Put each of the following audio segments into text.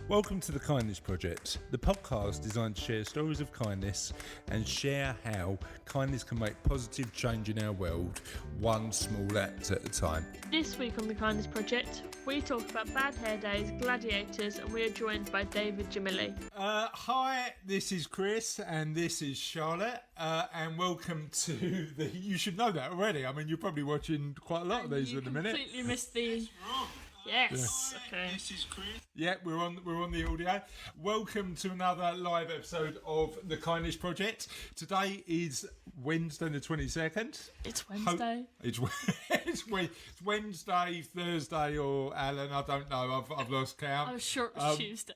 Welcome to the Kindness Project, the podcast designed to share stories of kindness and share how kindness can make positive change in our world, one small act at a time. This week on the Kindness Project, we talk about bad hair days, gladiators, and we are joined by David Jamilly. Hi, this is Chris and this is Charlotte, and welcome to the... You should know that already. I mean, you're probably watching quite a lot of these in a minute. You completely missed the... Yes. Yeah. Okay. This is Chris. Yeah, we're on the audio. Welcome to another live episode of the Kindness Project. Today is Wednesday the 22nd. It's Wednesday. It's Wednesday, Thursday, or Alan. I don't know. I've lost count. I'm sure it was Tuesday.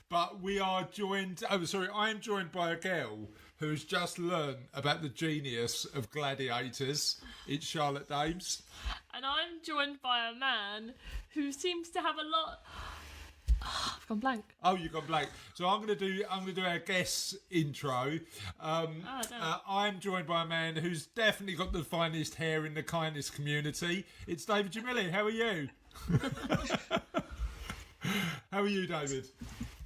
But we are joined. I am joined by a girl who's just learned about the genius of Gladiators. It's Charlotte Dames. And I'm joined by a man who seems to have a lot... I've gone blank. Oh, you've gone blank. So I'm going to do our guest intro. I'm joined by a man who's definitely got the finest hair in the kindness community. It's David Jamilly. How are you? How are you, David?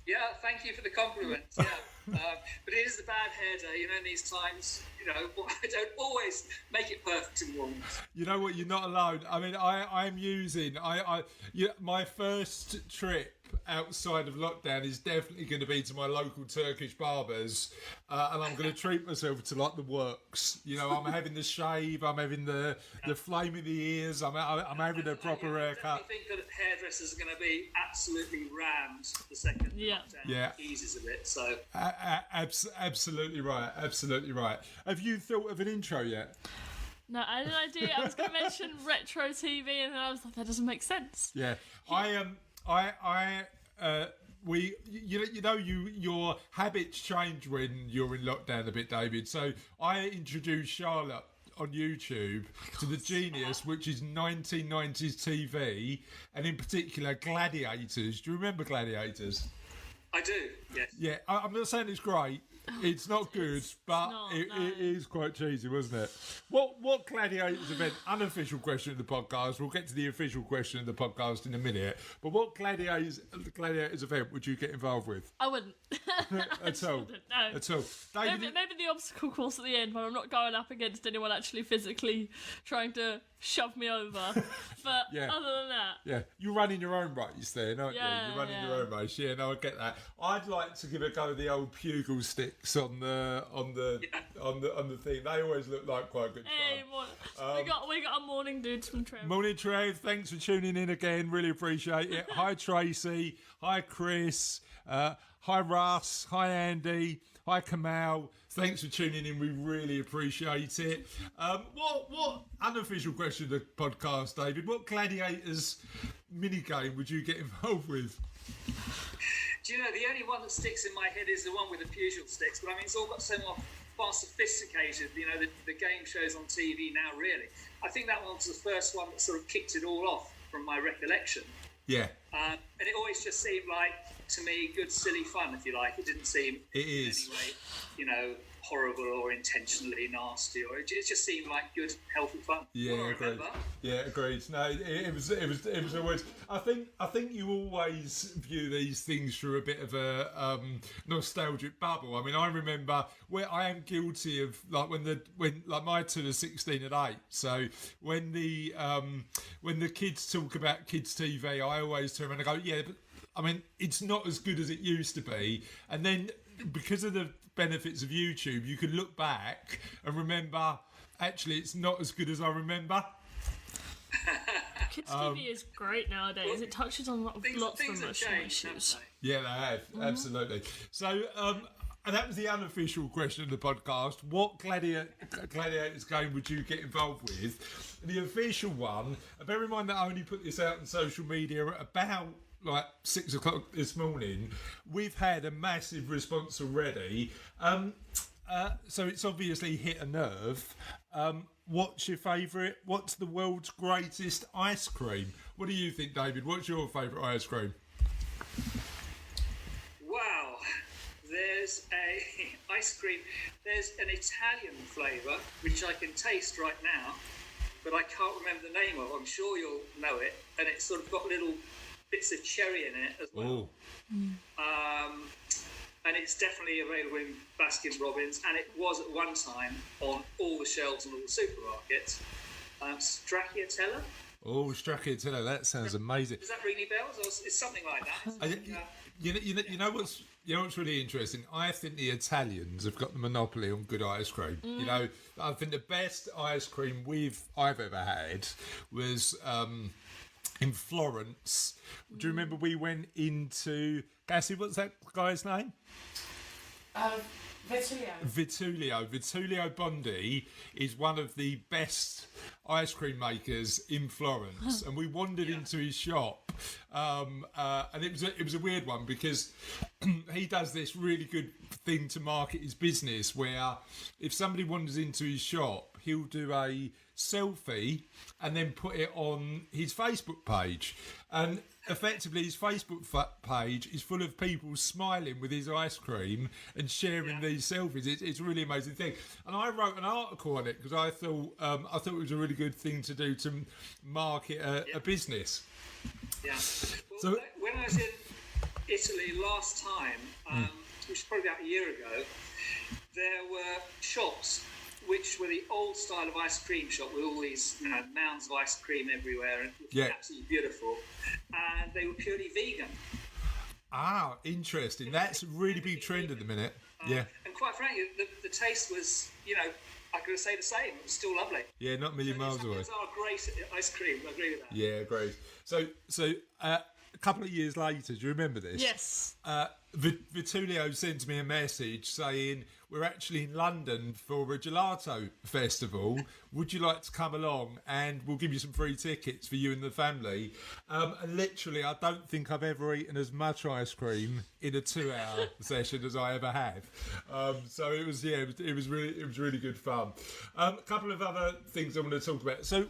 Yeah, thank you for the compliment. Yeah. But it is the bad hair day, in these times, I don't always make it perfect in one. You know what, you're not alone. I mean, I'm using, my first trip outside of lockdown is definitely going to be to my local Turkish barbers, and I'm going to treat myself to like the works. I'm having the shave, I'm having the flame in the ears, I'm having a proper haircut. I think that hairdressers are going to be absolutely rammed the second lockdown eases a bit. So absolutely right. Have you thought of an intro yet? No, I had an idea. I was going to mention retro TV, and then I was like, that doesn't make sense. Yeah, your habits change when you're in lockdown a bit, David. So I introduced Charlotte on YouTube to the genius, which is 1990s TV, and in particular Gladiators. Do you remember Gladiators? I do, yes. Yeah, I'm not saying it's great. It's not good, but it is quite cheesy, wasn't it? What Gladiators event, unofficial question of the podcast, we'll get to the official question of the podcast in a minute, but what Gladiators event would you get involved with? I wouldn't. At all? No. At all? David, maybe the obstacle course at the end when I'm not going up against anyone actually physically trying to shove me over. But other than that... Yeah, you're running your own race there, aren't you? You're running your own race. Yeah, no, I get that. I'd like to give a go of the old Pugil sticks on the thing. They always look like quite good fun. We got a morning dudes from Trev. Morning, Trev. Thanks for tuning in again. Really appreciate it. Hi, Tracy. Hi, Chris. Hi, Russ. Hi, Andy. Hi, Kamal. Thanks for tuning in. We really appreciate it. What unofficial question of the podcast, David? What Gladiators minigame would you get involved with? Do you know, the only one that sticks in my head is the one with the Pugil sticks, but I mean, it's all got so more far sophisticated, the game shows on TV now, really. I think that one was the first one that sort of kicked it all off from my recollection. Yeah. And it always just seemed like, to me, good, silly fun, if you like. It didn't seem in any way, horrible or intentionally nasty, or it just seemed like good, healthy fun. Yeah, agreed. Yeah, agreed. No, it was always. I think you always view these things through a bit of a nostalgic bubble. I mean, I remember where I am guilty of when my two are 16 and 8. So when the kids talk about kids TV, I always turn around and go, yeah, but I mean, it's not as good as it used to be. And then because of the benefits of YouTube, you can look back and remember, actually, it's not as good as I remember. Kids TV is great nowadays. It touches on lots of emotional issues. Yeah, they have. Mm-hmm. Absolutely. So, and that was the unofficial question of the podcast. What Gladiators game would you get involved with? The official one, bear in mind that I only put this out on social media at about 6 o'clock this morning. We've had a massive response already. So it's obviously hit a nerve. What's your favourite? What's the world's greatest ice cream? What do you think, David? What's your favourite ice cream? Wow. There's a ice cream. There's an Italian flavour, which I can taste right now, but I can't remember the name of. I'm sure you'll know it. And it's sort of got little bits of cherry in it as well. And it's definitely available in Baskin Robbins, and it was at one time on all the shelves in all the supermarkets. Stracciatella. Oh, Stracciatella, that sounds amazing. Does that ring any bells, or it's something like that? You know what's really interesting? I think the Italians have got the monopoly on good ice cream. You know, I think the best ice cream I've ever had was in Florence. Do you remember we went into Cassie? What's that guy's name? Vitulio Bondi is one of the best ice cream makers in Florence, and we wandered into his shop, and it was a weird one because he does this really good thing to market his business, where if somebody wanders into his shop, he'll do a selfie and then put it on his Facebook page, and effectively his Facebook page is full of people smiling with his ice cream and sharing these selfies. It's a really amazing thing, and I wrote an article on it because I thought it was a really good thing to do to market a business. Yeah. Well, so when I was in Italy last time, which was probably about a year ago, there were shops which were the old style of ice cream shop with all these mounds of ice cream everywhere, and absolutely beautiful. And they were purely vegan. Ah, interesting. That's a really big trend at the minute. And quite frankly, the taste was, I could say the same. It was still lovely. Yeah, not a million miles away. Those are great ice cream. I agree with that. Yeah, great. So a couple of years later, do you remember this? Yes. Vitulio sent me a message saying, we're actually in London for a gelato festival. Would you like to come along? And we'll give you some free tickets for you and the family. And literally, I don't think I've ever eaten as much ice cream in a 2-hour session as I ever have. So it was really good fun. A couple of other things I want to talk about. So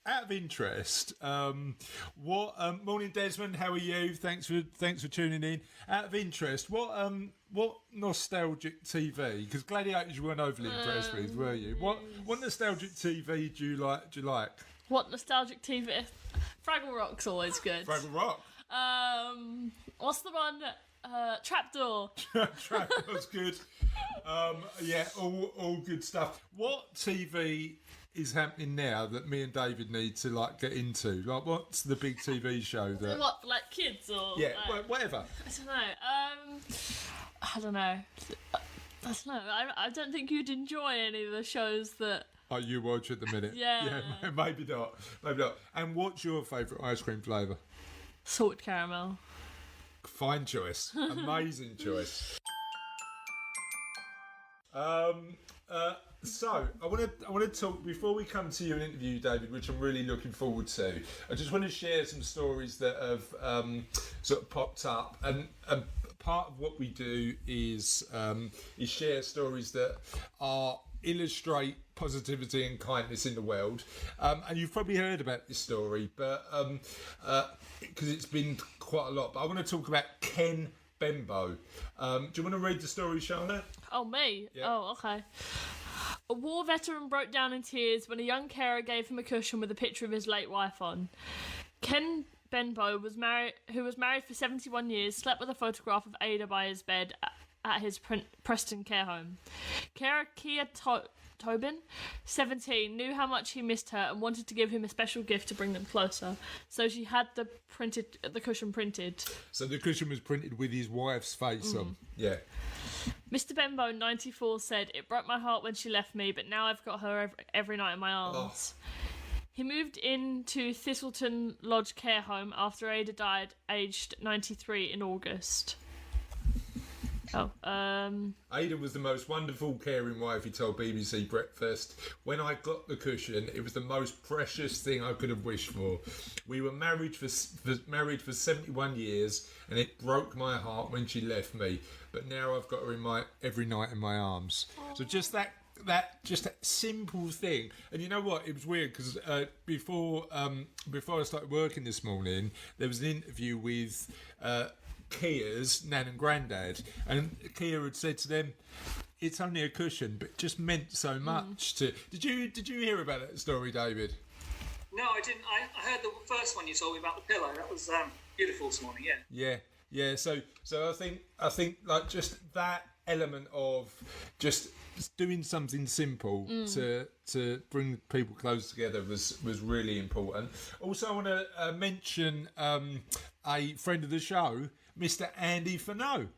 out of interest, morning Desmond, how are you? Thanks for tuning in. Out of interest, what nostalgic TV? Because Gladiators you weren't overly impressed with, were you? What nostalgic TV do you like? What nostalgic TV? Fraggle Rock's always good. Fraggle Rock. What's the one? Trapdoor. Trapdoor's good. All good stuff. What TV is happening now that me and David need to get into? Like, what's the big TV show that? What, like kids or? Yeah, whatever. I don't know. I don't think you'd enjoy any of the shows that. Oh, you watch at the minute? Yeah. Yeah, maybe not. And what's your favourite ice cream flavour? Salted caramel. Fine choice. Amazing choice. So I want to talk before we come to your interview, David, which I'm really looking forward to. I just want to share some stories that have sort of popped up, and part of what we do is share stories that illustrate positivity and kindness in the world. And you've probably heard about this story, but because it's been quite a lot. But I want to talk about Ken Benbow. Do you want to read the story, Charlotte? Oh, me? Yeah. Oh, okay. A war veteran broke down in tears when a young carer gave him a cushion with a picture of his late wife on. Ken Benbow, who was married for 71 years, slept with a photograph of Ada by his bed at his Preston care home. Carer Kia Tobin, 17, knew how much he missed her and wanted to give him a special gift to bring them closer. So she had the cushion printed. So the cushion was printed with his wife's face on. Yeah. Mr. Benbow, 94, said, "It broke my heart when she left me, but now I've got her every night in my arms." Oh. He moved into Thistleton Lodge care home after Ada died, aged 93, in August. Ada was the most wonderful, caring wife, he told BBC Breakfast. When I got the cushion, it was the most precious thing I could have wished for. We were married for 71 years, and it broke my heart when she left me. But now I've got her every night in my arms. Aww. So just that simple thing. And you know what? It was weird because before I started working this morning, there was an interview with Kia's nan and granddad, and Kia had said to them, "It's only a cushion, but it just meant so much to." Did you hear about that story, David? No, I didn't. I heard the first one you told me about the pillow. That was beautiful this morning. Yeah. So I think like just that element of just doing something simple to bring people close together was really important. Also, I want to mention a friend of the show, Mr. Andy Fano.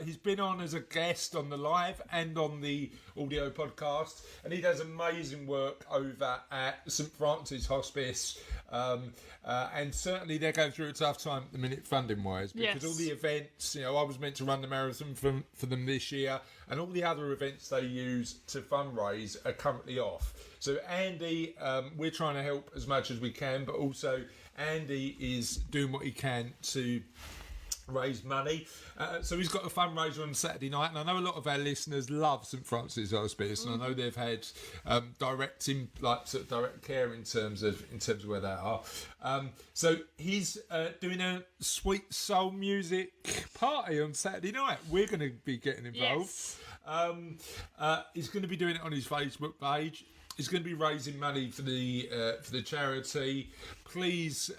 He's been on as a guest on the live and on the audio podcast, and he does amazing work over at St Francis Hospice. And certainly they're going through a tough time at the minute funding wise, because all the events, I was meant to run the marathon for them this year, and all the other events they use to fundraise are currently off. So Andy, we're trying to help as much as we can, but also Andy is doing what he can to raise money. So he's got a fundraiser on Saturday night, and I know a lot of our listeners love St Francis Hospice, and I know they've had direct care in terms of where they are. So he's doing a sweet soul music party on Saturday night. We're going to be getting involved. He's going to be doing it on his Facebook page. He's going to be raising money for the charity. Please,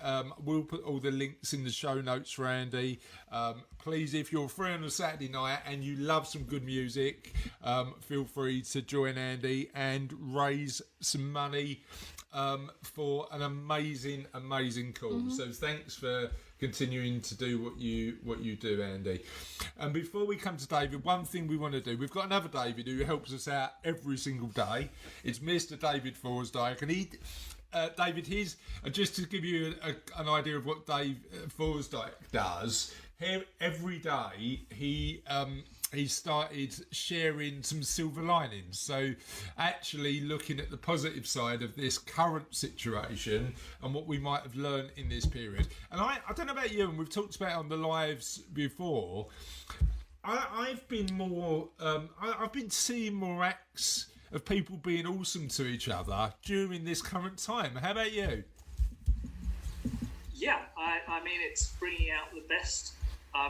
we'll put all the links in the show notes for Andy. Please, if you're free on a Saturday night and you love some good music, feel free to join Andy and raise some money for an amazing cause. So thanks for continuing to do what you do, Andy. And before we come to David, one thing we want to do, we've got another David who helps us out every single day. It's Mr. David Forsdyke, and David, just to give you an idea of what Dave Forsdyke does. Here every day he started sharing some silver linings. So actually looking at the positive side of this current situation and what we might have learned in this period. And I don't know about you, and we've talked about it on the lives before, I've been more, I've been seeing more acts of people being awesome to each other during this current time. How about you? Yeah, I mean, it's bringing out the best.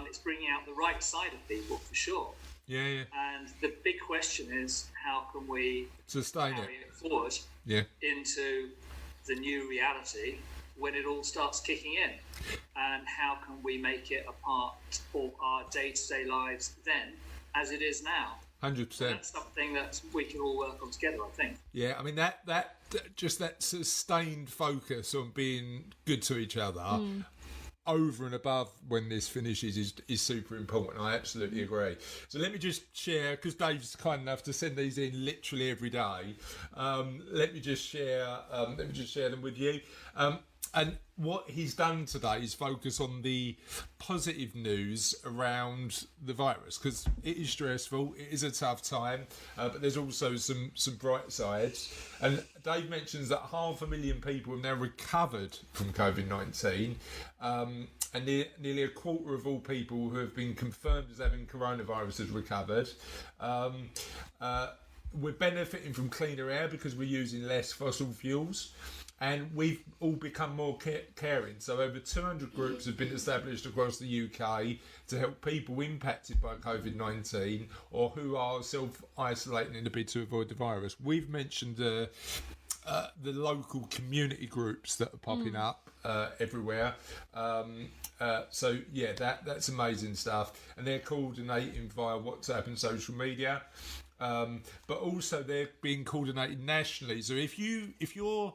It's bringing out the right side of people, for sure. Yeah. And the big question is, how can we sustain carry it forward into the new reality when it all starts kicking in? And how can we make it a part of our day-to-day lives then, as it is now? 100%. That's something that we can all work on together, I think. Yeah, I mean, that just that sustained focus on being good to each other over and above when this finishes is super important. I absolutely agree. So let me just share, because Dave's kind enough to send these in literally every day. Let me just share them with you. And what he's done today is focus on the positive news around the virus, because it is stressful, it is a tough time, but there's also some bright sides. And Dave mentions that 500,000 people have now recovered from COVID-19, and nearly a quarter of all people who have been confirmed as having coronavirus has recovered. We're benefiting from cleaner air because we're using less fossil fuels. And we've all become more caring. So over 200 groups have been established across the UK to help people impacted by COVID-19 or who are self-isolating in a bid to avoid the virus. We've mentioned the local community groups that are popping up everywhere. So yeah, that's amazing stuff. And they're coordinating via WhatsApp and social media. But also they're being coordinated nationally. So if you're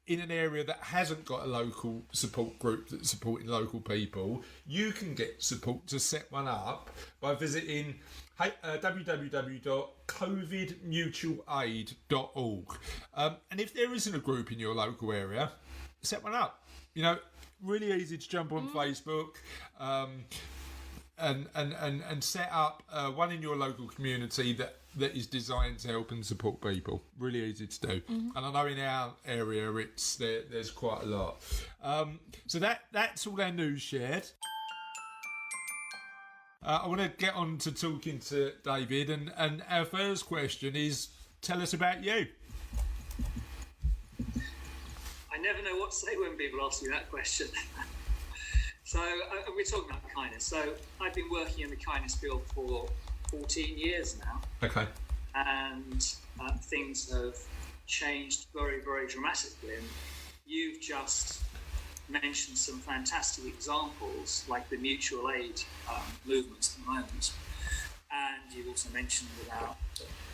in an area that hasn't got a local support group that's supporting local people, you can get support to set one up by visiting www.covidmutualaid.org. And if there isn't a group in your local area, set one up. Really easy to jump on Facebook and set up one in your local community that is designed to help and support people. Really easy to do. And I know in our area there's quite a lot. So that's all our news shared. I want to get on to talking to David, and our first question is, tell us about you. I never know what to say when people ask me that question. So we're talking about kindness. So I've been working in the kindness field for 14 years now. Okay. And things have changed very, very dramatically. And you've just mentioned some fantastic examples, like the mutual aid movement at the moment. And you've also mentioned about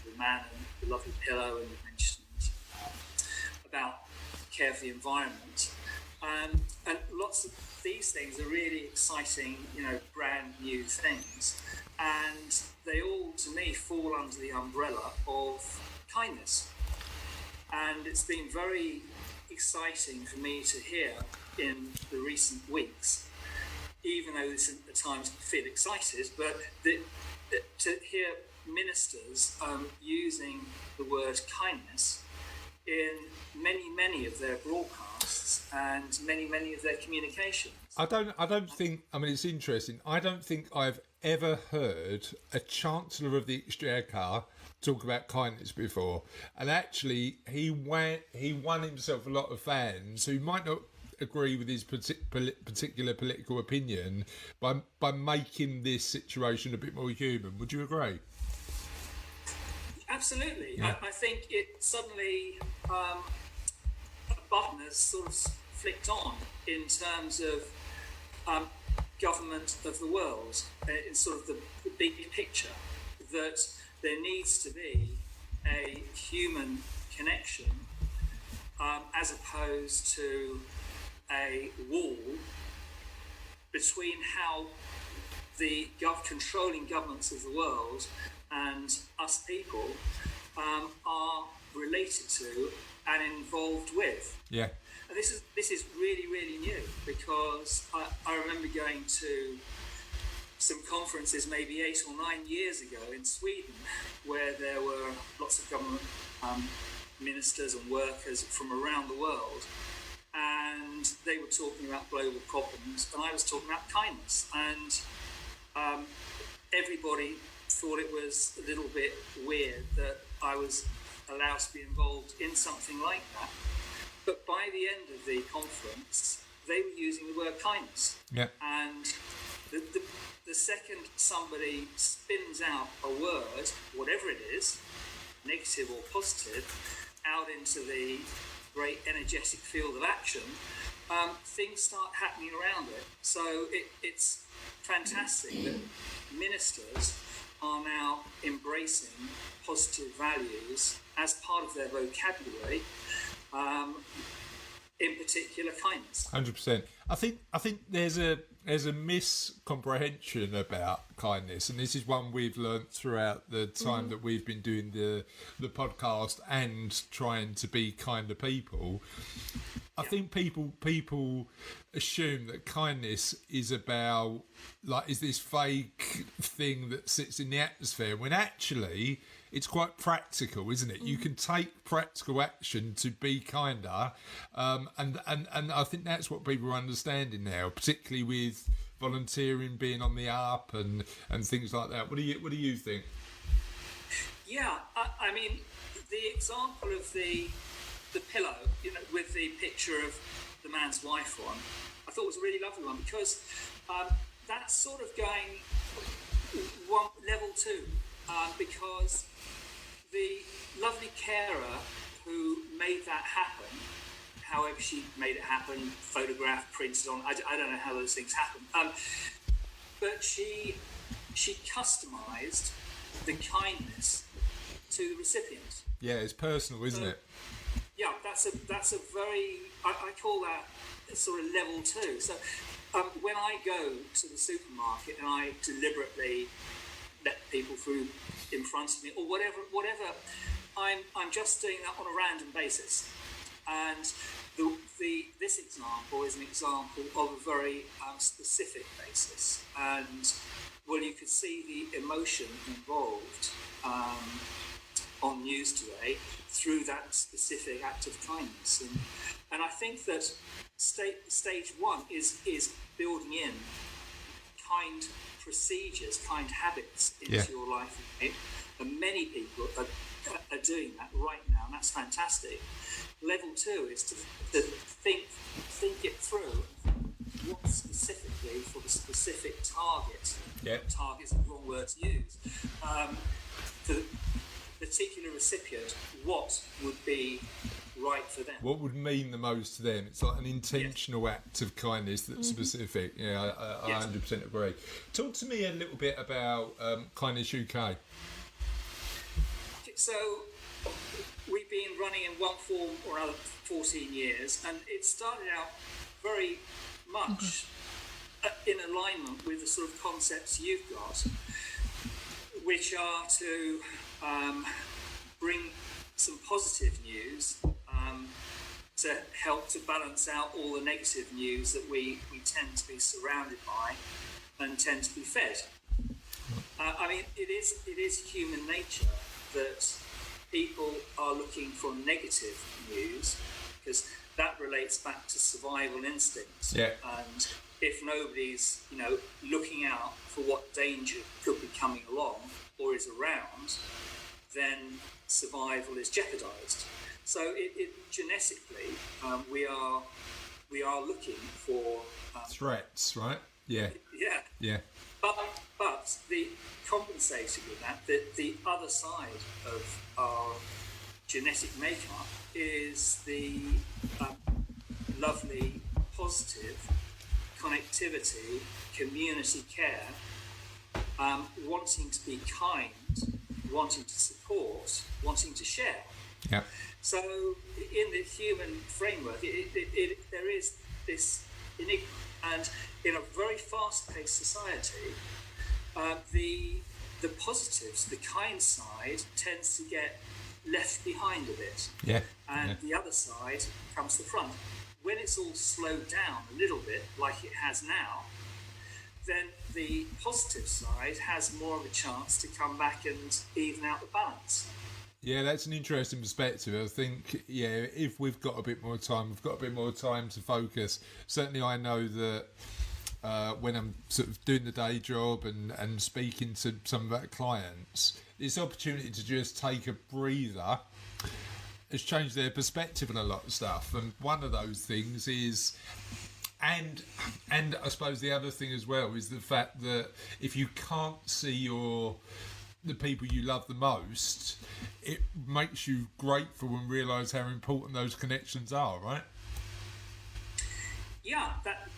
the man and the lovely pillow, and you've mentioned about care for the environment. And lots of these things are really exciting, brand new things. And they all, to me, fall under the umbrella of kindness. And it's been very exciting for me to hear in the recent weeks, even though this at times feel excited, but to hear ministers using the word kindness in many of their broadcasts and many of their communications. I don't think, it's interesting, I don't think I've ever heard a Chancellor of the Exchequer talk about kindness before. And actually, he won himself a lot of fans who might not agree with his particular political opinion by making this situation a bit more human. Would you agree? Absolutely. Yeah. I think it suddenly a button has sort of flicked on in terms of government of the world, in sort of the big picture, that there needs to be a human connection as opposed to a wall between how the controlling governments of the world and us people are related to and involved with. Yeah. And this is really new, because I remember going to some conferences maybe 8 or 9 years ago in Sweden, where there were lots of government ministers and workers from around the world, and they were talking about global problems, and I was talking about kindness, and everybody thought it was a little bit weird that I was allowed to be involved in something like that. But by the end of the conference, they were using the word kindness. Yeah. And the second somebody spins out a word, whatever it is, negative or positive, out into the great energetic field of action, things start happening around it. So it's fantastic that ministers are now embracing positive values as part of their vocabulary, in particular kindness. 100%. I think there's a miscomprehension about kindness, and this is one we've learnt throughout the time that we've been doing the podcast and trying to be kinder people. I think people assume that kindness is about, is this fake thing that sits in the atmosphere, when actually it's quite practical, isn't it? You can take practical action to be kinder, and I think that's what people are understanding now, particularly with volunteering being on the up and things like that. What do you think? Yeah, I mean, the example of the pillow, with the picture of the man's wife on, I thought was a really lovely one, because that's sort of going level 2, because the lovely carer who made that happen, however she made it happen, photographed, printed on, I don't know how those things happen, but she customised the kindness to the recipient. Yeah, it's personal, isn't it? Yeah, that's a very, I call that sort of level 2. So when I go to the supermarket and I deliberately let people through in front of me or whatever, I'm just doing that on a random basis. And this example is an example of a very specific basis. And well, you could see the emotion involved on news today through that specific act of kindness, and I think that stage 1 is building in kind procedures, kind habits into your life, right? And many people are doing that right now, and that's fantastic. Level 2 is to think it through. What specifically for the specific target? Yeah. Target's the wrong word to use. For the particular recipient, what would be right for them. What would mean the most to them? It's like an intentional act of kindness that's specific. Yeah, I Yes. 100% agree. Talk to me a little bit about Kindness UK. So we've been running in one form or another for 14 years, and it started out very much in alignment with the sort of concepts you've got, which are to bring some positive news to help to balance out all the negative news that we tend to be surrounded by and tend to be fed. I mean, it is human nature that people are looking for negative news because that relates back to survival instincts. Yeah. And if nobody's, looking out for what danger could be coming along or is around, then survival is jeopardized. So it genetically, we are looking for Threats, right? Yeah. yeah. Yeah. But the compensating with that, the other side of our genetic makeup is the lovely, positive connectivity, community care, wanting to be kind, wanting to support, wanting to share. Yeah. So in the human framework, there is this enigma, and in a very fast-paced society, the positives, the kind side, tends to get left behind a bit, Yeah. and the other side comes to the front. When it's all slowed down a little bit, like it has now, then the positive side has more of a chance to come back and even out the balance. Yeah, that's an interesting perspective. I think, if we've got a bit more time, we've got a bit more time to focus. Certainly, I know that when I'm sort of doing the day job and speaking to some of our clients, this opportunity to just take a breather has changed their perspective on a lot of stuff. And one of those things is, and I suppose the other thing as well is the fact that if you can't see the people you love the most, it makes you grateful and realise how important those connections are, right? Yeah, that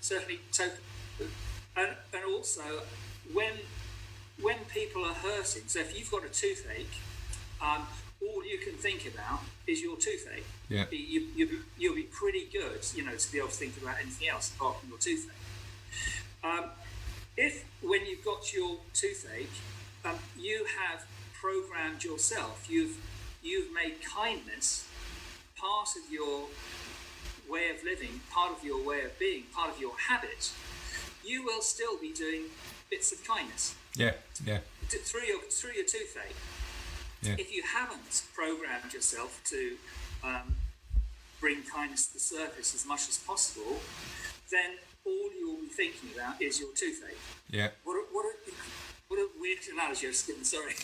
certainly. So, and also when people are hurting. So if you've got a toothache, all you can think about is your toothache. Yeah. You'll be pretty good, to be able to think about anything else apart from your toothache. If when you've got your toothache, you have programmed yourself, you've made kindness part of your way of living, part of your way of being, part of your habit, you will still be doing bits of kindness. Yeah. Through your toothache. Yeah. If you haven't programmed yourself to bring kindness to the surface as much as possible, then all you'll be thinking about is your toothache. Yeah. What a weird analogy I was given, sorry.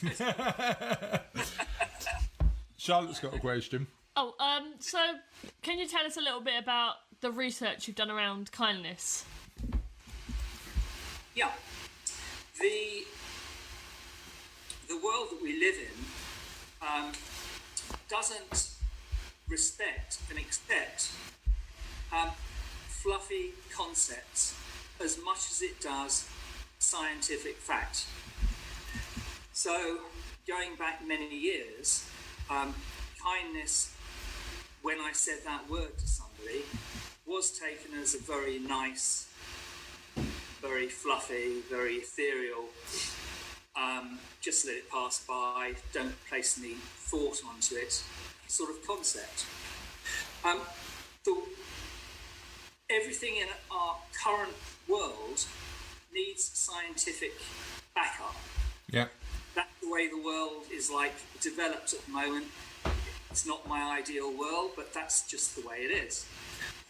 Charlotte's got a question. So can you tell us a little bit about the research you've done around kindness? Yeah. The world that we live in doesn't respect and accept fluffy concepts as much as it does scientific fact. So, going back many years, kindness, when I said that word to somebody, was taken as a very nice, very fluffy, very ethereal, just let it pass by, don't place any thought onto it, sort of concept. Everything in our current world needs scientific backup. Yeah. That's the way the world is developed at the moment. It's not my ideal world, but that's just the way it is.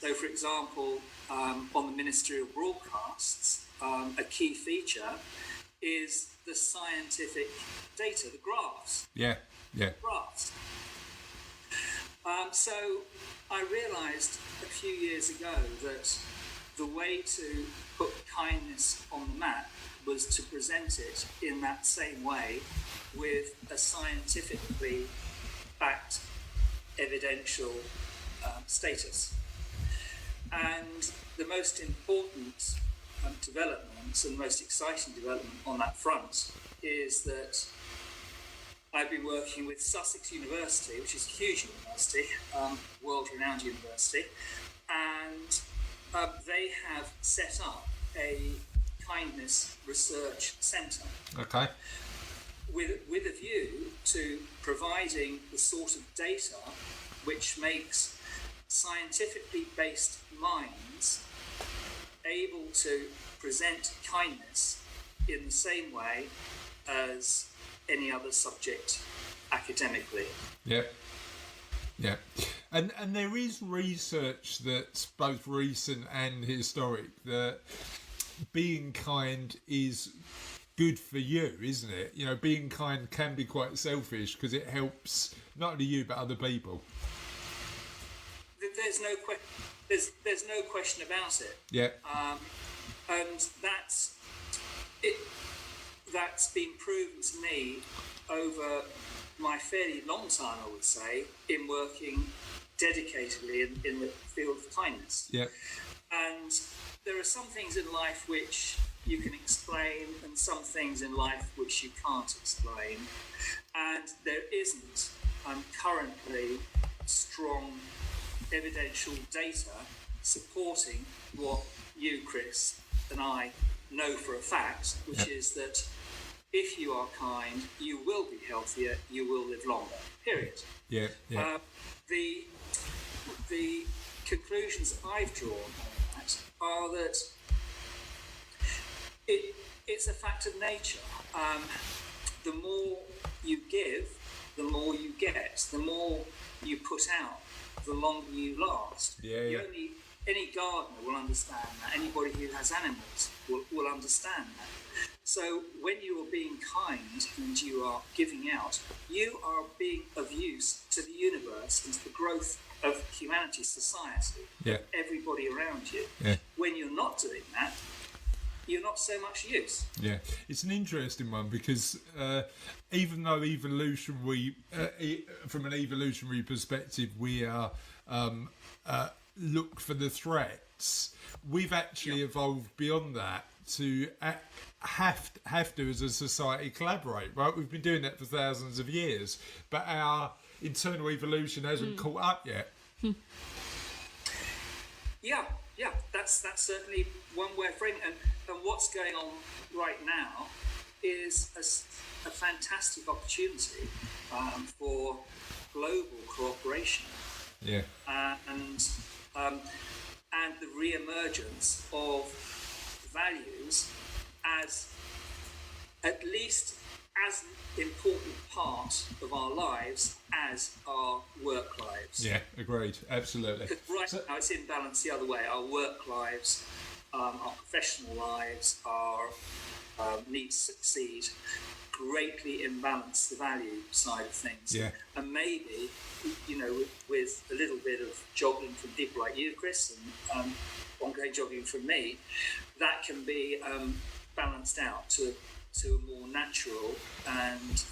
So, for example, on the ministerial broadcasts, a key feature is the scientific data, the graphs. Yeah. Graphs. So I realised a few years ago that the way to put kindness on the map was to present it in that same way with a scientifically backed evidential status. And the most important development and most exciting development on that front is that I've been working with Sussex University, which is a huge university, world-renowned university, and they have set up a kindness research centre. Okay. With a view to providing the sort of data which makes scientifically based minds able to present kindness in the same way as any other subject academically. Yeah. Yeah. And there is research that's both recent and historic that being kind is good for you, isn't it? You know, being kind can be quite selfish because it helps not only you but other people. There's no question about it. Yeah. And that's it. That's been proven to me over my fairly long time, I would say, in working dedicatedly in the field of kindness. Yeah. And there are some things in life which you can explain and some things in life which you can't explain. And there isn't currently strong evidential data supporting what you, Chris, and I know for a fact, which is that if you are kind, you will be healthier, you will live longer, period. Yeah, yeah. The conclusions I've drawn on that are that it's a fact of nature. The more you give, the more you get. The more you put out, the longer you last. Yeah. Any gardener will understand that. Anybody who has animals will understand that. So when you are being kind and you are giving out, you are being of use to the universe and to the growth of humanity, society, everybody around you. Yeah. When you're not doing that, you're not so much use. Yeah, it's an interesting one because even though from an evolutionary perspective, we are look for the threats, we've actually evolved beyond that to have to, as a society, collaborate, right? We've been doing that for thousands of years, but our internal evolution hasn't caught up yet. Yeah, that's certainly one way of framing it. And what's going on right now is a fantastic opportunity for global cooperation. Yeah. And the re-emergence of values as at least as important part of our lives as our work lives. Yeah, agreed, absolutely. Because now it's in balance the other way. Our work lives, our professional lives, our need to succeed greatly imbalance the value side of things. Yeah. And maybe, with a little bit of jogging from people like you, Chris, and ongoing jogging from me, that can be balanced out to a more natural and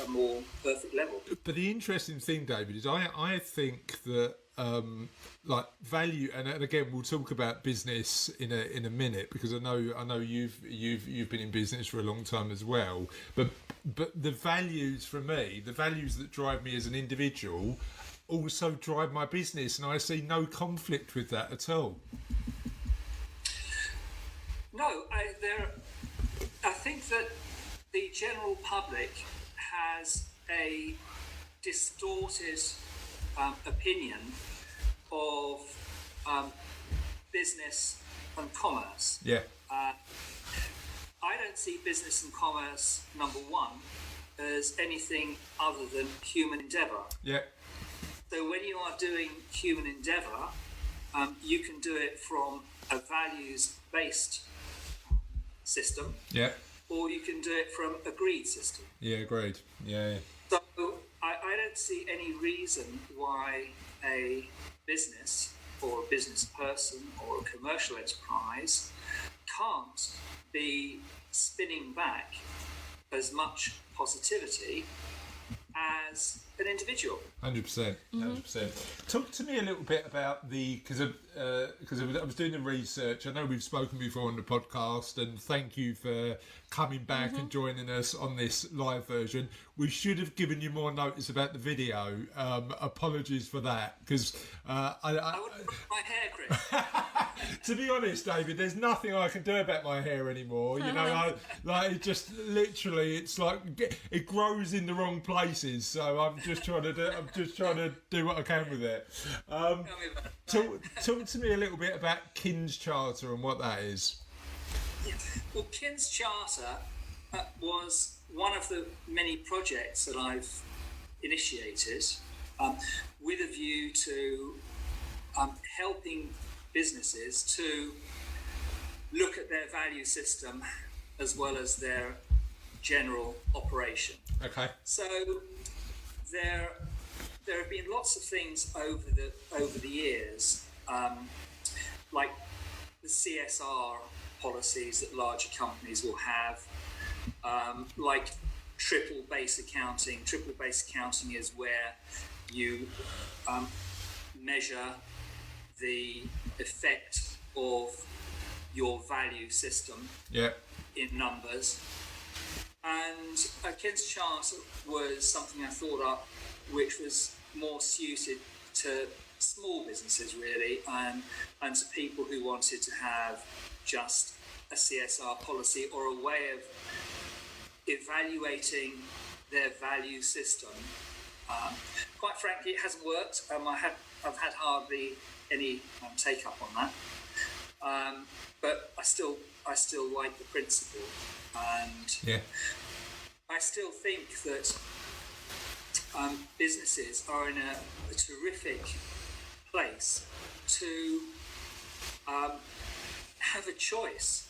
a more perfect level. But the interesting thing, David, is I think that like value, and again we'll talk about business in a minute, because I know you've been in business for a long time as well. But the values, for me, the values that drive me as an individual, also drive my business, and I see no conflict with that at all. No, I think that the general public has a distorted opinion of business and commerce. Yeah. I don't see business and commerce, number one, as anything other than human endeavour. Yeah. So when you are doing human endeavour, you can do it from a values-based system. Yeah. Or you can do it from a greed system. Yeah, agreed. Yeah. So I don't see any reason why a business or a business person or a commercial enterprise can't be spinning back as much positivity as an individual. 100%. 100%. Talk to me a little bit about because I was doing the research. I know we've spoken before on the podcast, and thank you for coming back and joining us on this live version. We should have given you more notice about the video. Apologies for that, because I wouldn't put my hair, Chris. to be honest, David, there's nothing I can do about my hair anymore. You know, it just literally, it's like it grows in the wrong places. So I'm just trying to do what I can with it. Talk to me a little bit about Kin's Charter and what that is. Yeah. Well, Kin's Charter was one of the many projects that I've initiated with a view to helping businesses to look at their value system as well as their general operation. Okay. So there have been lots of things over the years, like the CSR policies that larger companies will have, like triple base accounting. Triple base accounting is where you measure the effect of your value system in numbers. And Kin's Charter was something I thought up which was more suited to small businesses really, and to people who wanted to have just a CSR policy or a way of evaluating their value system. Quite frankly, it hasn't worked. I've had hardly any take up on that, but I still like the principle, and I still think that businesses are in a terrific place to have a choice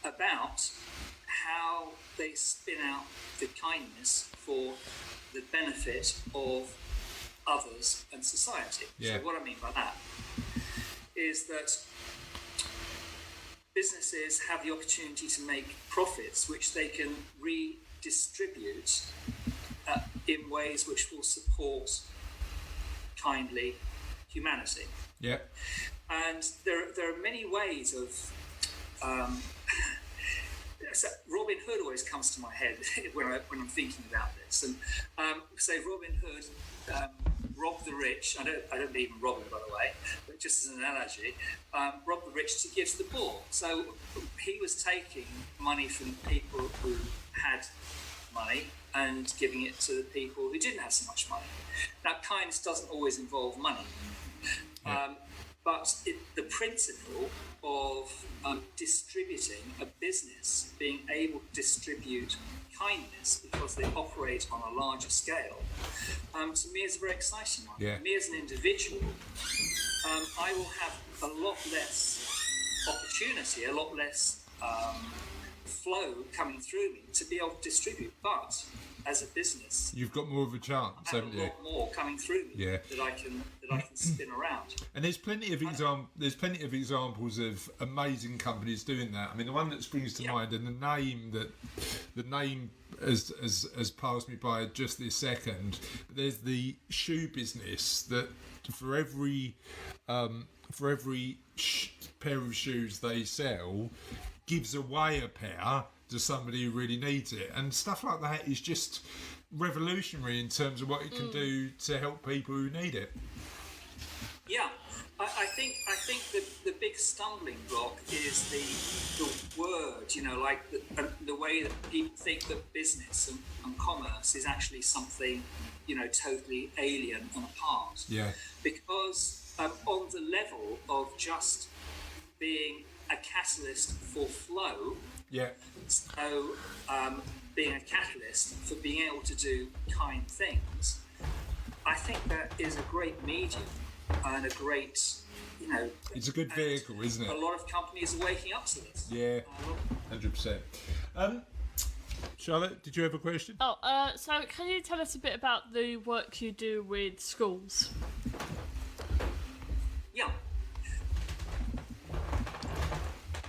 about how they spin out the kindness for the benefit of others and society. So what I mean by that is that businesses have the opportunity to make profits which they can redistribute in ways which will support kindly humanity. Yeah. And there are many ways of so Robin Hood always comes to my head when I'm thinking about this, and say Robin Hood robbed the rich. I don't believe in Robin, by the way, but just as an analogy, robbed the rich to give to the poor. So he was taking money from people who had money and giving it to the people who didn't have so much money. Now, kindness doesn't always involve money. But the principle of distributing a business, being able to distribute kindness because they operate on a larger scale, to me is a very exciting one. Yeah. Me as an individual, I will have a lot less opportunity, a lot less flow coming through me to be able to distribute. But as a business, you've got more of a chance, I have haven't a you? lot more coming through me that I can spin around. And there's plenty of examples of amazing companies doing that. I mean, the one that springs to mind, and the name has passed me by just this second. But there's the shoe business that for every pair of shoes they sell, gives away a pair to somebody who really needs it, and stuff like that is just revolutionary in terms of what it can do to help people who need it. Yeah, I think the big stumbling block is the word, like the way that people think that business and commerce is actually something, totally alien and apart. Yeah. Because on the level of just being a catalyst for flow. Yeah. So, being a catalyst for being able to do kind things, I think that is a great medium and a great, it's a good vehicle, isn't it? A lot of companies are waking up to this. Yeah, 100%. Charlotte, did you have a question? So can you tell us a bit about the work you do with schools? Yeah.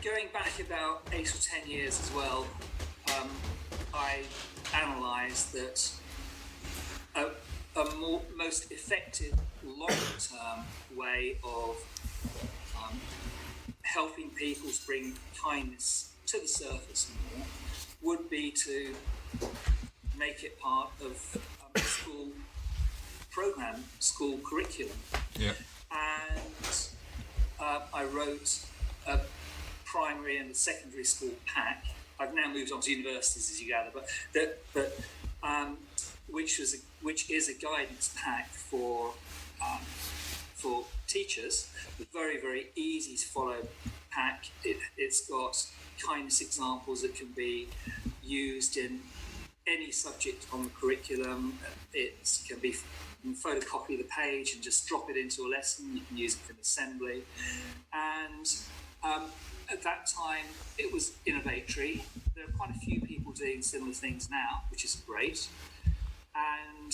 Going back about 8 or 10 years as well, I analysed that most effective long-term way of helping people to bring kindness to the surface more would be to make it part of a school program, school curriculum. Yeah. And I wrote a primary and secondary school pack. I've now moved on to universities, as you gather, but which is a guidance pack for teachers. A very, very easy to follow pack. It's got kindness examples that can be used in any subject on the curriculum. It can be, you can photocopy the page and just drop it into a lesson. You can use it in assembly. And at that time, it was innovatory. There are quite a few people doing similar things now, which is great. And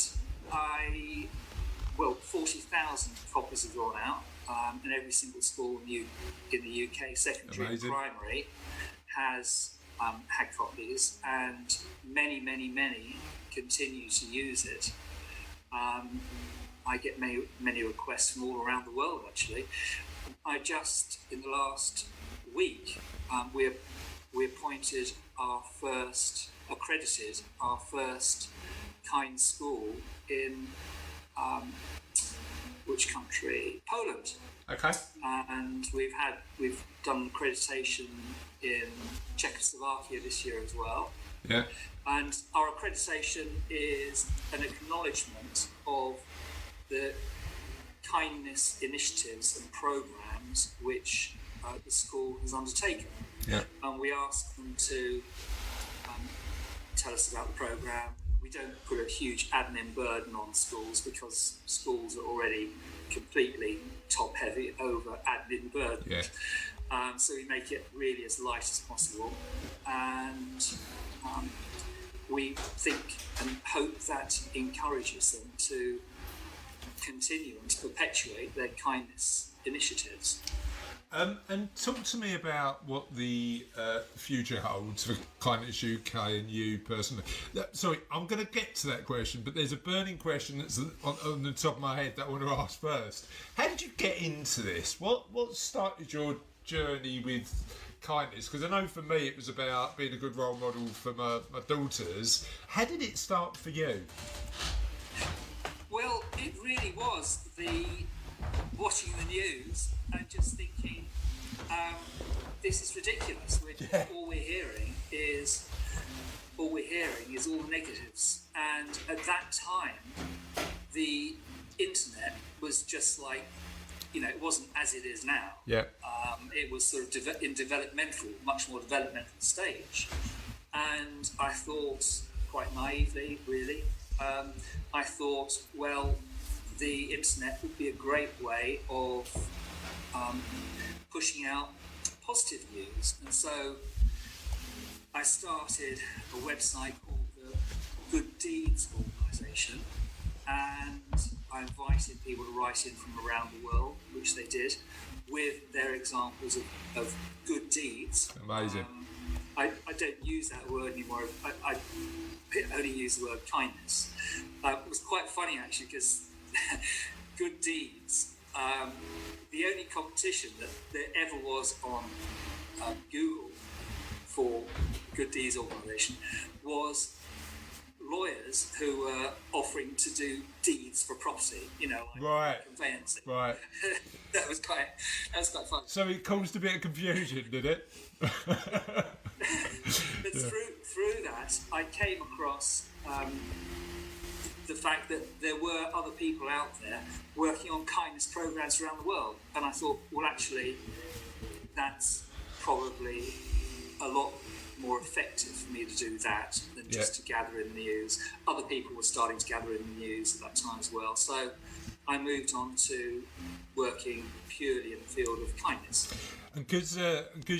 40,000 copies have gone out, and every single school in the UK, secondary and primary, has had copies, and many continue to use it. I get many requests from all around the world, actually. I just, in the last week, we accredited our first kind school in which country? Poland. Okay. And we've done accreditation in Czechoslovakia this year as well. Yeah. And our accreditation is an acknowledgement of the kindness initiatives and programs which the school has undertaken. Yeah. And we ask them to tell us about the program. We don't put a huge admin burden on schools because schools are already completely top heavy over admin burden. Yeah. So we make it really as light as possible, and we think and hope that encourages them to continue and to perpetuate their kindness initiatives. And talk to me about what the future holds for Kindness UK and you personally. Sorry, I'm going to get to that question, but there's a burning question that's on the top of my head that I want to ask first. How did you get into this? What started your journey with kindness? Because I know for me it was about being a good role model for my daughters. How did it start for you? Well, it really was the watching the news and just thinking, this is ridiculous. All we're hearing is all the negatives. And at that time, the internet was just like, it wasn't as it is now. Yeah. It was sort of much more developmental stage. And I thought, quite naively, really, I thought, well, the internet would be a great way of pushing out positive news. And so I started a website called the Good Deeds Organisation, and I invited people to write in from around the world, which they did, with their examples of good deeds. Amazing. I don't use that word anymore. I only use the word kindness. It was quite funny, actually, because good deeds, the only competition that there ever was on Google for Good Deeds Organisation was lawyers who were offering to do deeds for property, Right. conveyancing. Right. that was quite fun. So it caused a bit of confusion, did it? But through that, I came across the fact that there were other people out there working on kindness programs around the world, and I thought, well, actually, that's probably a lot more effective for me to do that than just to gather in the news. Other people were starting to gather in the news at that time as well, so I moved on to working purely in the field of kindness. And because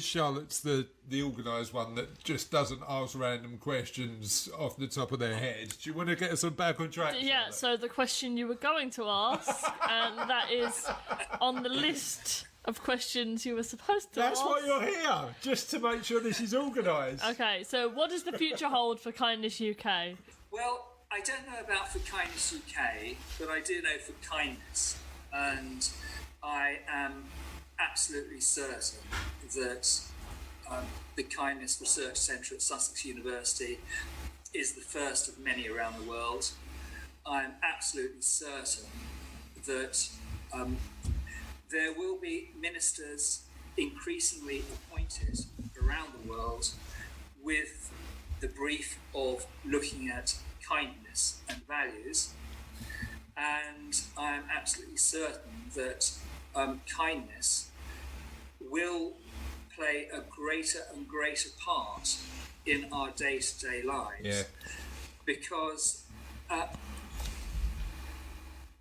Charlotte's the organised one that just doesn't ask random questions off the top of their head, do you want to get us back on track? Yeah, Charlotte? so the question you were going to ask, and that is on the list of questions you were supposed to ask. That's why you're here, just to make sure this is organised. Okay, so what does the future hold for Kindness UK? Well, I don't know about For Kindness UK, but I do know For Kindness, and I am absolutely certain that the Kindness Research Centre at Sussex University is the first of many around the world. I'm absolutely certain that there will be ministers increasingly appointed around the world with the brief of looking at kindness and values, and I am absolutely certain that kindness will play a greater and greater part in our day-to-day lives, because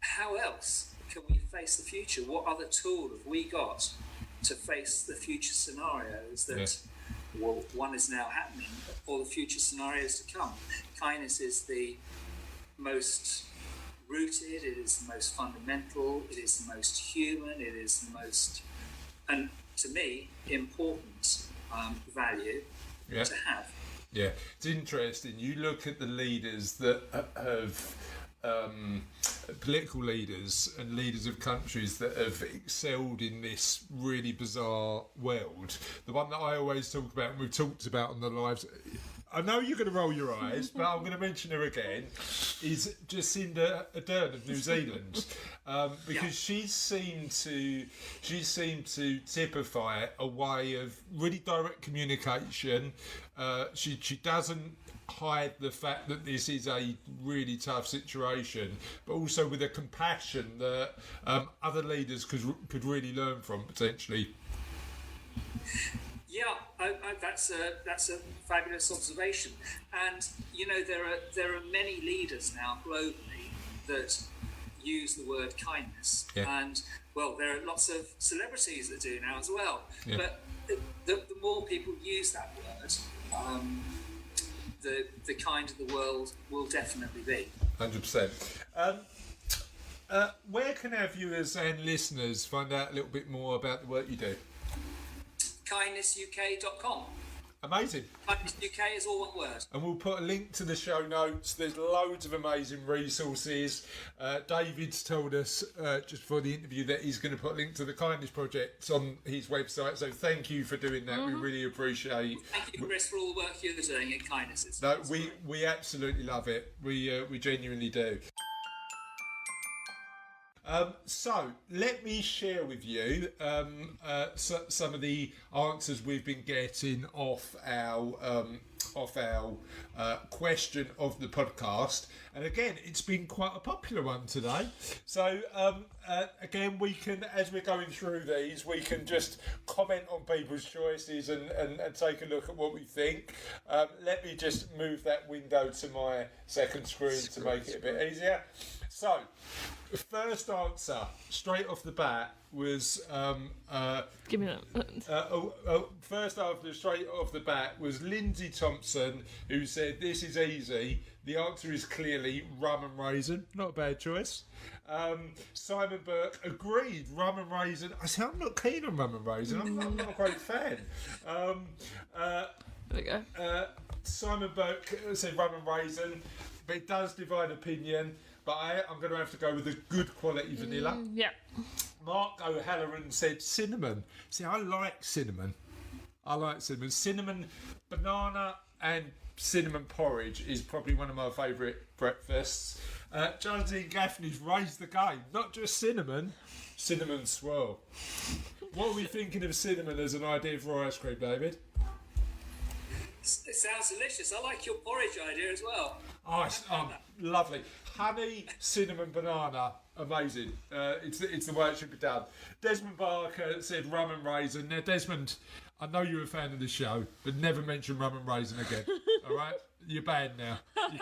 how else can we face the future? What other tool have we got to face the future scenarios that well, one is now happening, or the future scenarios to come? Kindness is the most rooted, it is the most fundamental, it is the most human, it is the most, and to me, important value to have. Yeah, it's interesting. You look at the leaders that have political leaders and leaders of countries that have excelled in this really bizarre world. The one that I always talk about, and we've talked about on the lives, I know you're going to roll your eyes, but I'm going to mention her again, is Jacinda Ardern of New Zealand, because she seemed to typify a way of really direct communication. She doesn't hide the fact that this is a really tough situation, but also with a compassion that other leaders could really learn from potentially. Yeah, that's a fabulous observation, and you know there are many leaders now globally that use the word kindness, and well, there are lots of celebrities that do now as well. But the more people use that word, the kinder the world will definitely be. 100%. Where can our viewers and listeners find out a little bit more about the work you do? kindnessuk.com. Amazing. Kindness UK is all one word. And we'll put a link to the show notes. There's loads of amazing resources. David's told us just for the interview that he's going to put a link to the Kindness Project on his website. So thank you for doing that. We really appreciate. Thank you, Chris, for all the work you're doing at Kindness. No, we absolutely love it. We genuinely do. So let me share with you some of the answers we've been getting off our question of the podcast, and again, it's been quite a popular one today. So again, we can, as we're going through these, we can just comment on people's choices and take a look at what we think. Let me just move that window to my second screen to make it a bit easier. So, the first answer, straight off the bat, was... Give me that. First answer, straight off the bat, was Lindsay Thompson, who said, "This is easy. The answer is clearly rum and raisin." Not a bad choice. Simon Burke agreed, rum and raisin. I said, I'm not keen on rum and raisin. I'm not a great fan. There we go. Simon Burke said rum and raisin, but it does divide opinion. But I'm going to have to go with a good quality vanilla. Yeah. Mark O'Halloran said cinnamon. See, I like cinnamon. Cinnamon, banana and cinnamon porridge is probably one of my favourite breakfasts. Jonathan Gaffney's raised the game. Not just cinnamon swirl. What are we thinking of cinnamon as an idea for ice cream, David? It sounds delicious. I like your porridge idea as well. Oh, lovely. Honey, cinnamon, banana. Amazing. It's the way it should be done. Desmond Barker said rum and raisin. Now, Desmond, I know you're a fan of the show, but never mention rum and raisin again. All right? You're banned now. You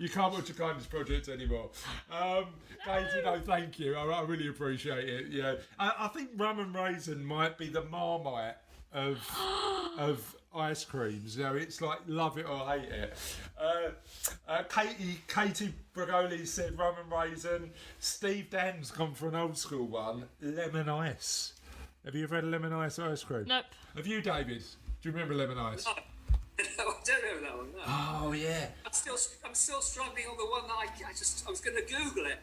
can't watch the Kindness Project anymore. Katie, no, thank you. I really appreciate it. Yeah, I think rum and raisin might be the Marmite of ice creams. You know, it's like love it or hate it. Katie Bragoli said rum and raisin. Steve Dan's gone for an old school one, lemon ice. Have you ever had a lemon ice cream? Nope. Have you, David? Do you remember lemon ice? No, I don't remember that one. No. Oh, Oh yeah. I'm still struggling on the one that I was going to Google it.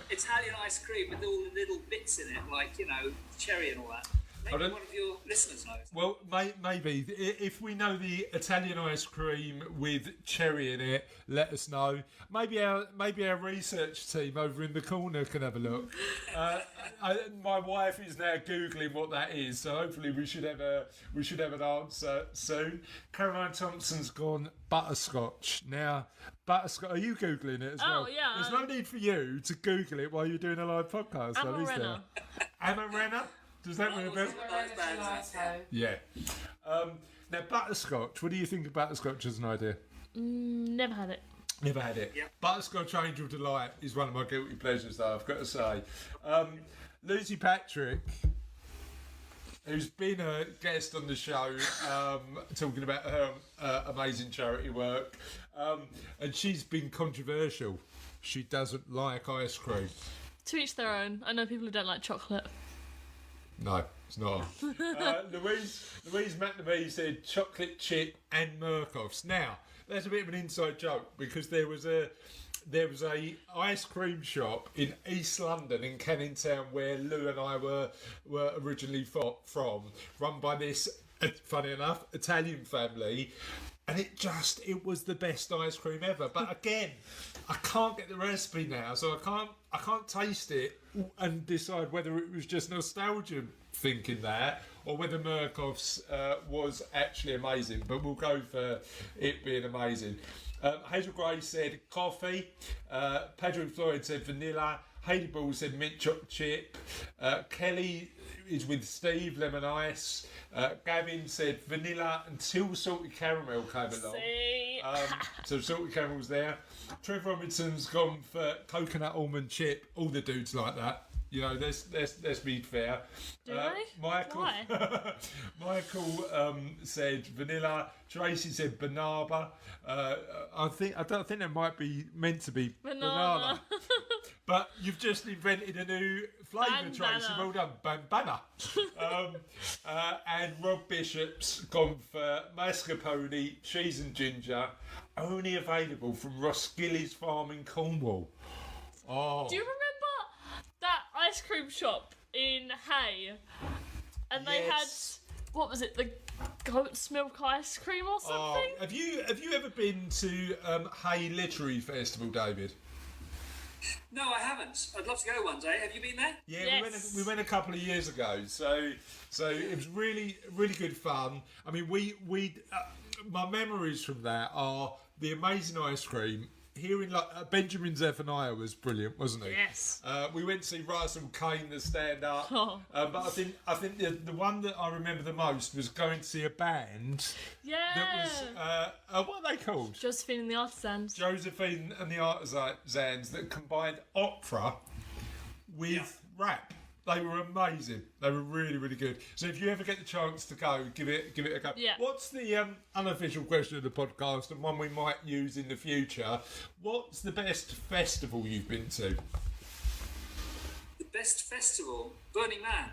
Italian ice cream with all the little bits in it, like cherry and all that. Maybe one of your listeners knows. Well, maybe if we know the Italian ice cream with cherry in it, let us know. Maybe our research team over in the corner can have a look. My wife is now googling what that is, so hopefully we should have an answer soon. Caroline Thompson's gone butterscotch. Now, butterscotch. Are you googling it as well? Oh yeah. There's no need for you to Google it while you're doing a live podcast, though, is there? Amarenna. Does that ring a bell? Yeah. Now, butterscotch. What do you think of butterscotch as an idea? Never had it. Never had it. Yep. Butterscotch Angel Delight is one of my guilty pleasures, though, I've got to say. Lucy Patrick, who's been a guest on the show, talking about her amazing charity work, and she's been controversial. She doesn't like ice cream. To each their own. I know people who don't like chocolate. No, it's not. Louise McNamee said chocolate chip and Murkoffs. Now, that's a bit of an inside joke because there was a ice cream shop in East London in Canning Town where Lou and I were originally from, run by this, funny enough, Italian family. And it was the best ice cream ever. But again, I can't get the recipe now, so I can't taste it and decide whether it was just nostalgia thinking that or whether Murkoff's was actually amazing. But we'll go for it being amazing. Hazel Gray said coffee. Pedro Floyd said vanilla. Hayley Ball said mint chocolate chip. Kelly is with Steve, lemon ice. Gavin said vanilla until salted caramel came along. So salted caramel's there. Trev Robinson's gone for coconut almond chip. All the dudes like that. Let's be fair. Do they? Michael, Why? Michael said vanilla. Tracy said banana. I don't think that might be meant to be banana. But you've just invented a new flavour, Tracy. Well done, banana. And Rob Bishop's gone for mascarpone, cheese and ginger, only available from Roskilly's Farm in Cornwall. Oh. Do you remember that ice cream shop in Hay? And they had, what was it, the goat's milk ice cream or something? Have you ever been to Hay Literary Festival, David? No, I haven't. I'd love to go one day. Have you been there? Yeah, Yes. we went a couple of years ago. So it was really good fun. I mean, my memories from that are the amazing ice cream. Hearing Benjamin Zephaniah was brilliant, wasn't he? Yes. We went to see Russell Kane, the stand-up. Oh. But I think the one that I remember the most was going to see a band. Yeah. That was what are they called? Josephine and the Artisans. Josephine and the Artisans that combined opera with rap. They were amazing. They were really, really good. So if you ever get the chance to go, give it a go. Yeah. What's the unofficial question of the podcast and one we might use in the future? What's the best festival you've been to? The best festival? Burning Man.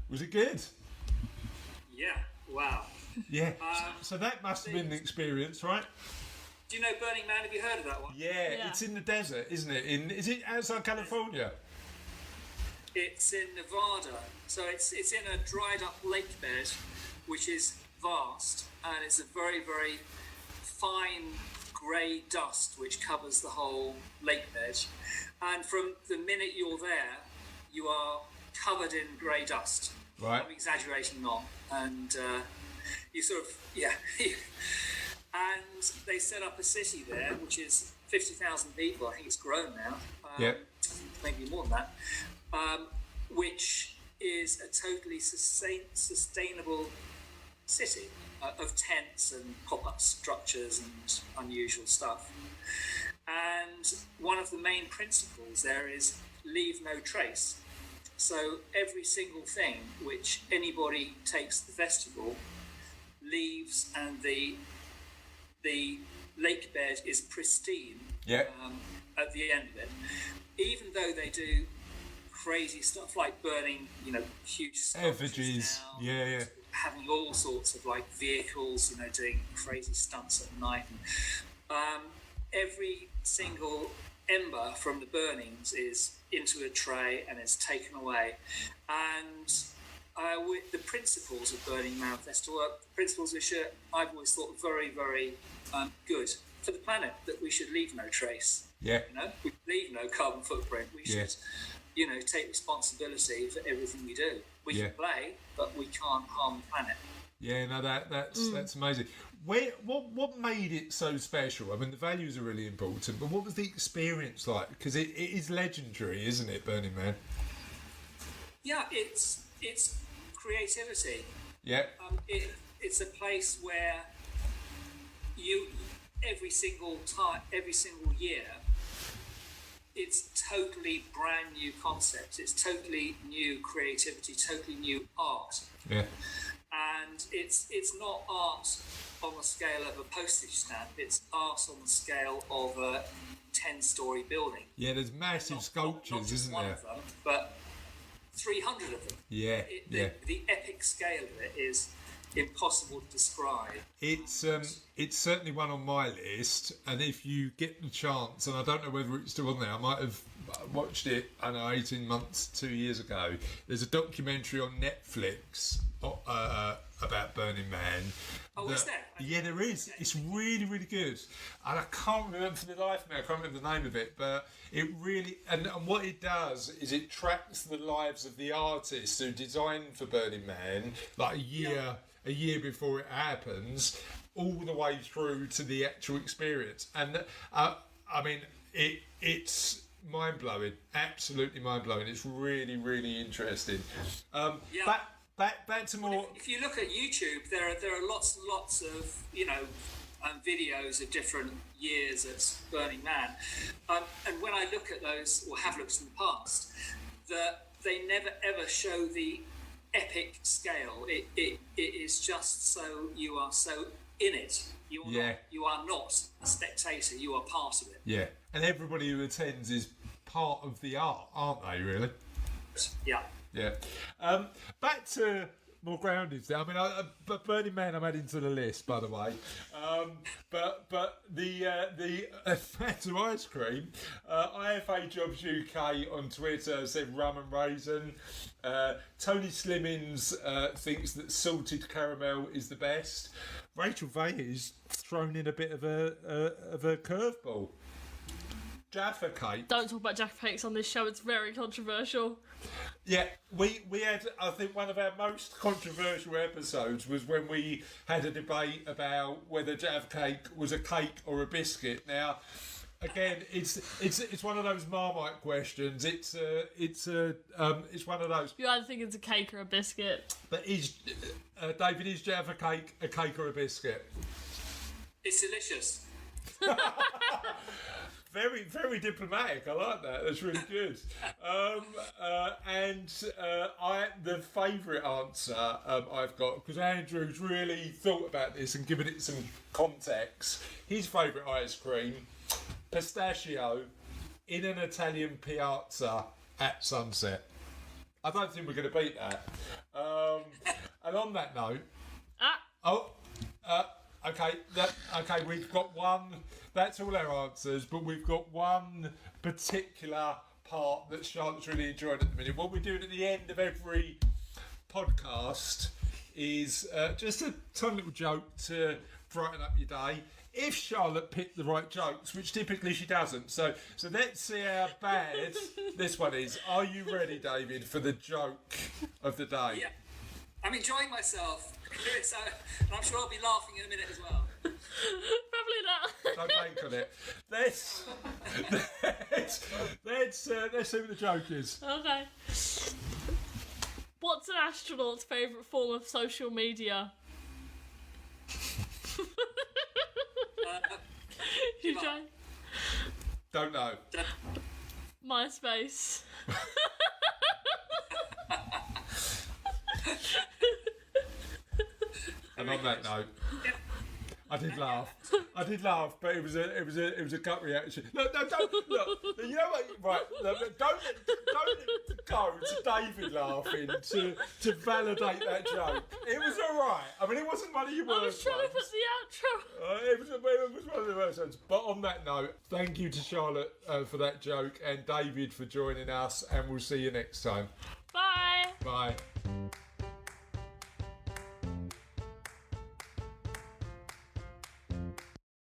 Was it good? Yeah. Wow. Yeah. So that must have been an experience, right? Do you know Burning Man? Have you heard of that one? Yeah. It's in the desert, isn't it? Is it outside California? It's in Nevada, so it's in a dried up lake bed, which is vast, and it's a very, very fine grey dust which covers the whole lake bed. And from the minute you're there, you are covered in grey dust. Right. I'm exaggerating not, and you sort of and they set up a city there, which is 50,000 people. I think it's grown now. Maybe more than that. Which is a totally sustainable city of tents and pop-up structures and unusual stuff. And one of the main principles there is leave no trace. So every single thing which anybody takes to the festival leaves, and the lake bed is pristine at the end of it. Even though they do crazy stuff like burning, huge effigies, having all sorts of like vehicles, doing crazy stunts at night. And, every single ember from the burnings is into a tray and is taken away. And with the principles of Burning Man Festival are principles which I've always thought very, very good for the planet, that we should leave no trace. Yeah. We leave no carbon footprint. We should, take responsibility for everything we do. We can play, but we can't harm the planet. Yeah, no, that's amazing. What made it so special? I mean, the values are really important, but what was the experience like? Because it is legendary, isn't it, Burning Man? Yeah, it's creativity. Yeah. It's a place where every single year, it's totally brand new concepts. It's totally new creativity, totally new art. Yeah. And it's not art on the scale of a postage stamp. It's art on the scale of a 10-story building. Yeah, there's massive sculptures, not just isn't one there? of them, but 300 of them. Yeah, The epic scale of it is impossible to describe. It's certainly one on my list, and if you get the chance, and I don't know whether it's still on there, I might have watched it, I know, 18 months, 2 years ago. There's a documentary on Netflix about Burning Man. Oh, is there? Yeah, there is. Okay. It's really, really good. And I can't remember for the life of me, I can't remember the name of it, but it really, and what it does is it tracks the lives of the artists who designed for Burning Man, like a year before it happens, all the way through to the actual experience. And I mean, it's mind-blowing, absolutely mind-blowing. It's really, really interesting. Back to more. If you look at YouTube, there are lots and lots of videos of different years at Burning Man, and when I look at those, or have looked in the past, they never ever show the epic scale. It is just so you are so in it. You are not a spectator. You are part of it. Yeah, and everybody who attends is part of the art, aren't they? Really? Yeah. Yeah. Back to more grounded there. I mean, but Burning Man I'm adding to the list, by the way. But the back to ice cream. IFA Jobs UK on Twitter said rum and raisin. Tony Slimmins thinks that salted caramel is the best. Rachel Vayer's thrown in a bit of a curveball. Jaffa cake. Don't talk about Jaffa cakes on this show. It's very controversial. Yeah, we had, I think, one of our most controversial episodes was when we had a debate about whether Jaffa cake was a cake or a biscuit. Now, again, it's one of those Marmite questions. It's one of those. You either think it's a cake or a biscuit. But David, is Jaffa cake a cake or a biscuit? It's delicious. Very, very diplomatic. I like that. That's really good. The favourite answer I've got, because Andrew's really thought about this and given it some context. His favourite ice cream, pistachio, in an Italian piazza at sunset. I don't think we're going to beat that. And on that note, okay, we've got one. That's all our answers, but we've got one particular part that Charlotte's really enjoyed at the minute. What we're doing at the end of every podcast is just a tiny little joke to brighten up your day. If Charlotte picked the right jokes, which typically she doesn't. So let's see how bad this one is. Are you ready, David, for the joke of the day? Yeah. I'm enjoying myself. So, I'm sure I'll be laughing in a minute as well. Probably not. Don't bank on it. Let's see what the joke is. Okay. What's an astronaut's favourite form of social media? You try? Don't know. MySpace. And on that note, I did laugh, but it was a gut reaction. Look, no, don't look. You know what? Right, look, don't go to David laughing to validate that joke. It was all right. I mean, it wasn't one of your worst I was trying to ones. put the outro. It was one of the worst ones. But on that note, thank you to Charlotte for that joke and David for joining us, and we'll see you next time. Bye. Bye.